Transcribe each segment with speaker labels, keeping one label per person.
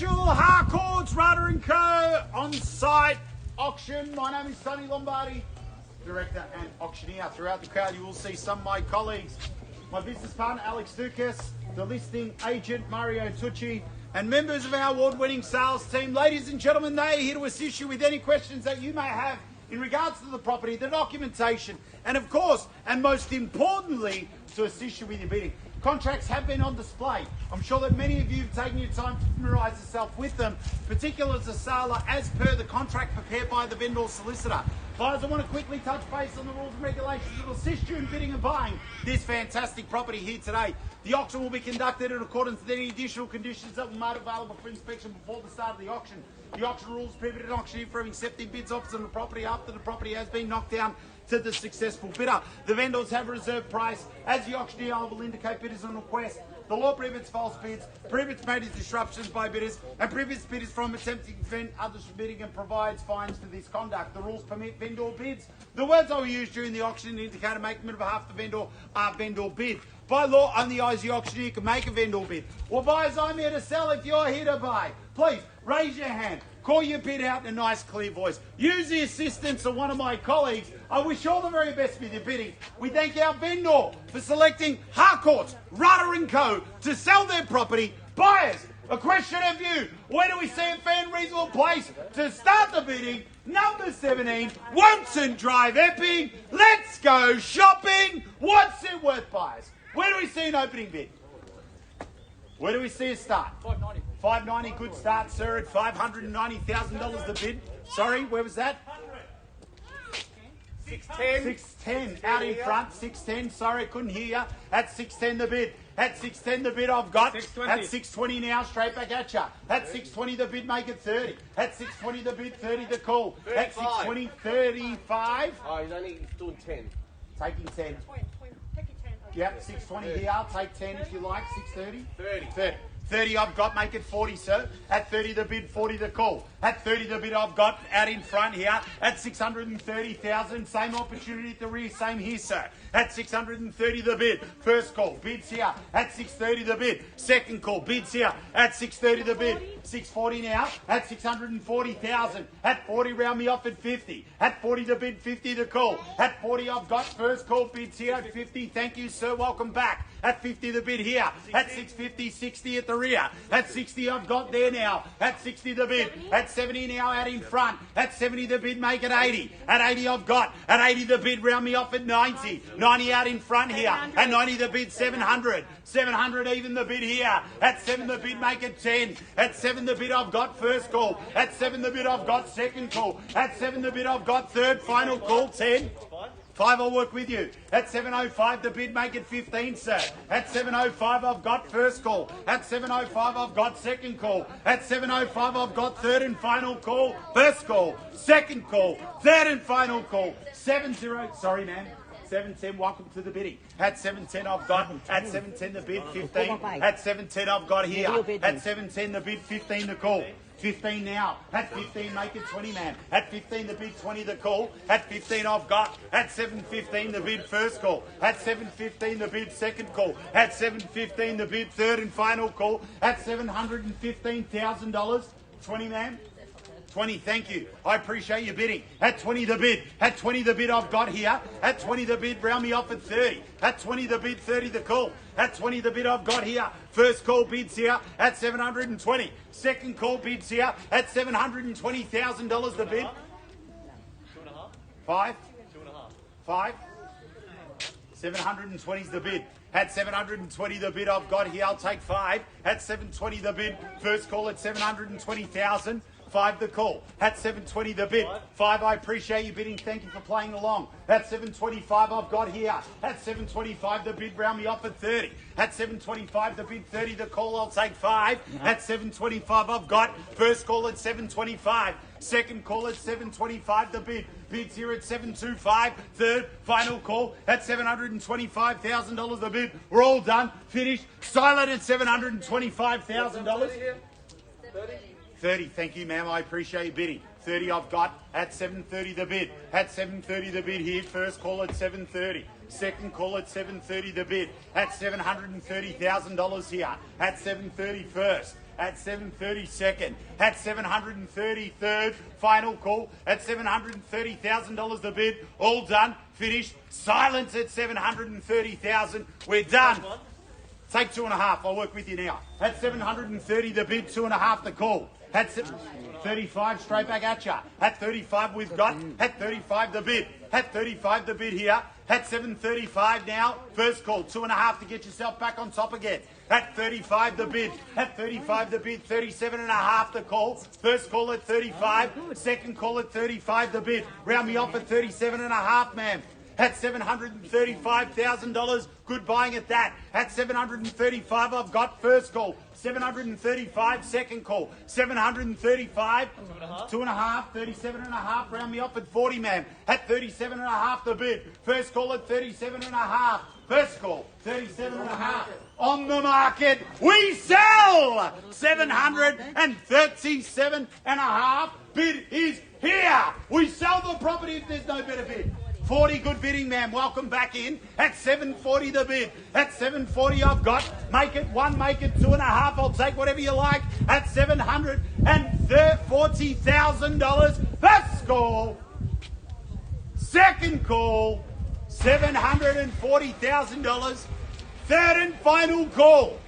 Speaker 1: Special Harcourts, Rata & Co. on-site auction. My name is Tony Lombardi, director and auctioneer. Throughout the crowd you will see some of my colleagues. My business partner Alex Dukas, the listing agent Mario Tucci, and members of our award-winning sales team. Ladies and gentlemen, they are here to assist you with any questions that you may have in regards to the property, the documentation, and of course, and most importantly, to assist you with your bidding. Contracts have been on display. I'm sure that many of you have taken your time to familiarise yourself with them, particularly as a seller, as per the contract prepared by the vendor solicitor. Buyers, I want to quickly touch base on the rules and regulations that will assist you in bidding and buying this fantastic property here today. The auction will be conducted in accordance with any additional conditions that were made available for inspection before the start of the auction. The auction rules prohibit an auctioneer from accepting bids offers on the property after the property has been knocked down to the successful bidder. The vendors have a reserve price. As the auctioneer, I will indicate bidders on request. The law prohibits false bids, prohibits major disruptions by bidders, and prohibits bidders from attempting to prevent others from bidding, and provides fines for this conduct. The rules permit vendor bids. The words I will use during the auction indicate a making on behalf of the vendor are vendor bid. By law, only I as the auctioneer can make a vendor bid. Well, buyers, I'm here to sell. If you're here to buy, please raise your hand. Call your bid out in a nice, clear voice. Use the assistance of one of my colleagues. I wish you all the very best with your bidding. We thank our vendor for selecting Harcourts, Rata & Co. to sell their property. Buyers, a question of you. Where do we see a fair and reasonable place to start the bidding? Number 17, Wonson Drive, Epping. Let's go shopping. What's it worth, buyers? Where do we see an opening bid? Where do we see a start? $590. $590, good start, sir, at $590,000 the bid. Sorry, where was that?
Speaker 2: 610.
Speaker 1: 610, out in front, 610. Sorry, I couldn't hear you. At 610 the bid. At 610 the bid I've got.
Speaker 2: 620.
Speaker 1: At 620 now, straight back at you. At 620 the bid, make it 30. At 620 the bid, 30 the call.
Speaker 2: 35.
Speaker 1: At 620, 35.
Speaker 2: Oh, he's only doing 10.
Speaker 1: Taking 10. Yep, 620 here. I'll take 10 if you like. 630.
Speaker 2: 30.
Speaker 1: 30 I've got, make it 40, sir. At 30 the bid, 40 the call. At 30 the bid I've got out in front here. At 630,000, same opportunity at the rear, same here, sir. At 630 the bid, first call, bids here. At 630 the bid, second call, bids here. At 630 the bid, 640 now. At 640,000. At 40 round me off at 50. At 40 the bid, 50 the call. At 40 I've got first call, bids here. At 50, thank you, sir, welcome back. At 50 the bid here. At 650, 60 at the rear. At 60 I've got there now. At 60 the bid. At 70 now out in front. At 70 the bid, make it 80. At 80 I've got. At 80 the bid, round me off at 90. 90 out in front here. At 90 the bid, 700. 700 even the bid here. At 7 the bid, make it 10. At 7 the bid I've got first call. At 7 the bid I've got second call. At 7 the bid I've got third, final call, 10. 5 I'll work with you. At 705 the bid, make it 15, sir. At 705 I've got first call. At 705 I've got second call. At 705 I've got third and final call. First call, second call, third and final call. 70, sorry ma'am. 710, welcome to the bidding. At 710 I've got, at 710 the bid, 15. At 710 I've got here. At 710 the bid, 15 the call. 15 now. At 15, make it 20, man. At 15, the bid, 20, the call. At 15, I've got. At 715, the bid, first call. At 715, the bid, second call. At 715, the bid, third and final call. At $715,000. 20, man. 20, thank you. I appreciate your bidding. At 20 the bid. At 20 the bid I've got here. At 20 the bid, round me off at 30. At 20 the bid, 30 the call. At 20 the bid I've got here. First call bids here at 720. Second call bids here at $720,000 the bid.
Speaker 2: 2.5.
Speaker 1: 5.
Speaker 2: 2.5.
Speaker 1: 5. 720 is the bid. At 720 the bid I've got here, I'll take 5. At 720 the bid, first call at 720,000. 5 the call. At 720 the bid. 5, I appreciate you bidding. Thank you for playing along. At 725 I've got here. At 725 the bid, round me off at 30. At 725 the bid, 30 the call, I'll take 5. At 725 I've got first call at 725. Second call at 725 the bid. Bids here at 725. Third, final call at $725,000 the bid. We're all done. Finished. Silent at $725,000.
Speaker 2: 30.
Speaker 1: 30, thank you, ma'am. I appreciate your bidding. 30 I've got at 730 the bid. At 730 the bid here. First call at 730. Second call at 730 the bid. At $730,000 here. At 730 first. At 730 second. At 730 third. Final call at $730,000 the bid. All done. Finished. Silence at 730,000. We're done. Take 2.5. I'll work with you now. At 730 the bid. 2.5 the call. At 35 straight back at ya. At 35 we've got. At 35 the bid. At 35 the bid here. At 735 now. First call. 2.5 to get yourself back on top again. At 35 the bid. At 35 the bid. 37.5 the call. First call at 35. Second call at 35 the bid. Round me off at 37.5, ma'am. At $735,000, good buying at that. At 735, I've got first call. 735, second call. 735, 2.5, 37.5, round me off at 40, ma'am. At 37.5, the bid. First call at 37.5. First call, 37.5. On the market, we sell 737.5. Bid is here. We sell the property if there's no better bid. 40, good bidding, ma'am. Welcome back in. At 740 the bid. At 740 I've got. Make it 1, make it 2.5. I'll take whatever you like. At $740,000. First call. Second call. $740,000. Third and final call.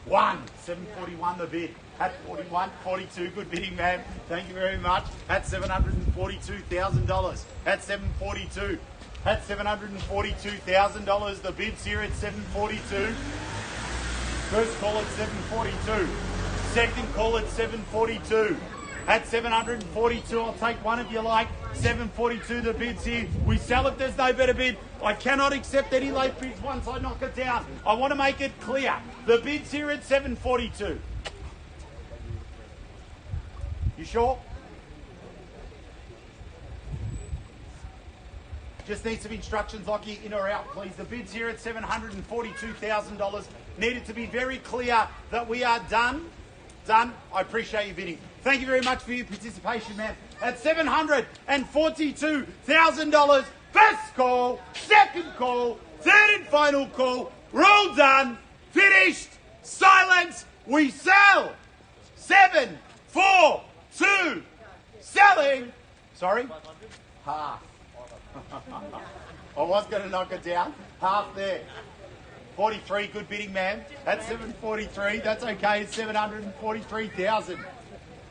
Speaker 1: 741 the bid. At 41, 42, good bidding, ma'am. Thank you very much. At $742,000. At 742. At $742,000. The bid's here at 742. First call at 742. Second call at 742. At 742, I'll take one if you like. 742, the bid's here. We sell if there's no better bid. I cannot accept any late bids once I knock it down. I want to make it clear. The bid's here at 742. You sure? Just need some instructions, Lockie, in or out, please. The bid's here at $742,000. Needed to be very clear that we are done. Done. I appreciate you bidding. Thank you very much for your participation, ma'am. At $742,000. First call, second call, third and final call. We're all done. Finished. Silence. We sell. 7, 4, 2, selling. Sorry? Half. I was going to knock it down. Half there. 43, good bidding, ma'am. That's 743. That's okay. It's 743,000.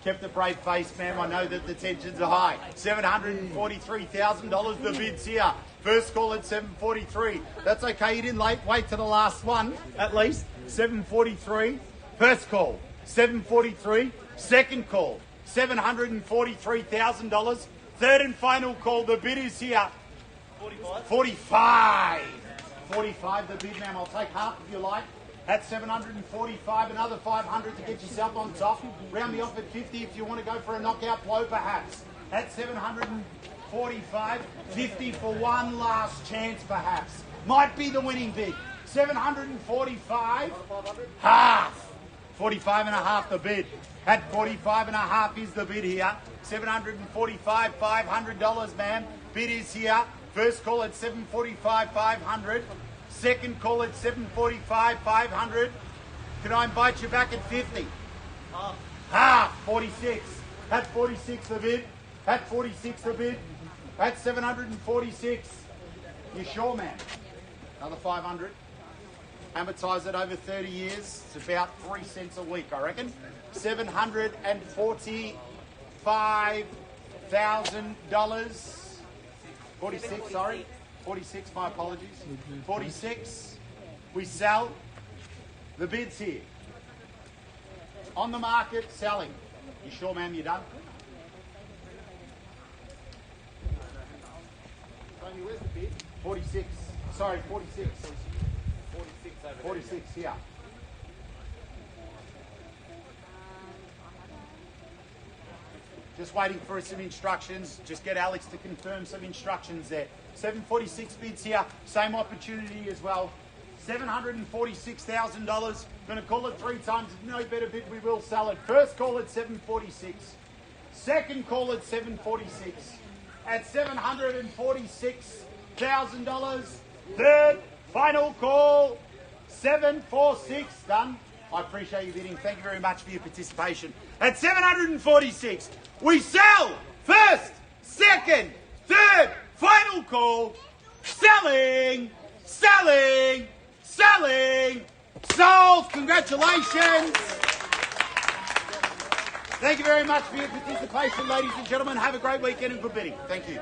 Speaker 1: Kept a brave face, ma'am. I know that the tensions are high. $743,000. The bid's here. First call at 743. That's okay. You didn't wait to the last one, at least. 743. First call. 743. Second call. $743,000. Third and final call. The bid is here. 45. 45 the bid, ma'am. I'll take half if you like. At 745, another 500 to get yourself on top. Round me off at 50 if you want to go for a knockout blow, perhaps. At 745, 50 for one last chance, perhaps. Might be the winning bid. 745, half. 45.5 the bid. At 45.5 is the bid here. 745, $500, ma'am. Bid is here. First call at 745, 500. Second call at 745, 500. Can I invite you back at 50? Half. 46. At 46 the bid. At 46 the bid. At 746. You sure, man? Another 500. Amortise it over 30 years. It's about 3 cents a week, I reckon. $745,000. 46, sorry. 46, my apologies. 46. We sell. The bid's here. On the market, selling. You sure, ma'am, you're done? Tony, where's the bid? 46. Sorry, 46. 46, yeah. Just waiting for some instructions. Just get Alex to confirm some instructions there. 746 bids here. Same opportunity as well. $746,000. Going to call it 3 times. If no better bid, we will sell it. First call at 746. Second call at 746. At $746,000. Third, final call, 746. Done. I appreciate you bidding. Thank you very much for your participation. At 746, we sell. First, second, third, final call. Selling, selling, selling. Sold. Congratulations. Thank you very much for your participation, ladies and gentlemen. Have a great weekend and good bidding. Thank you.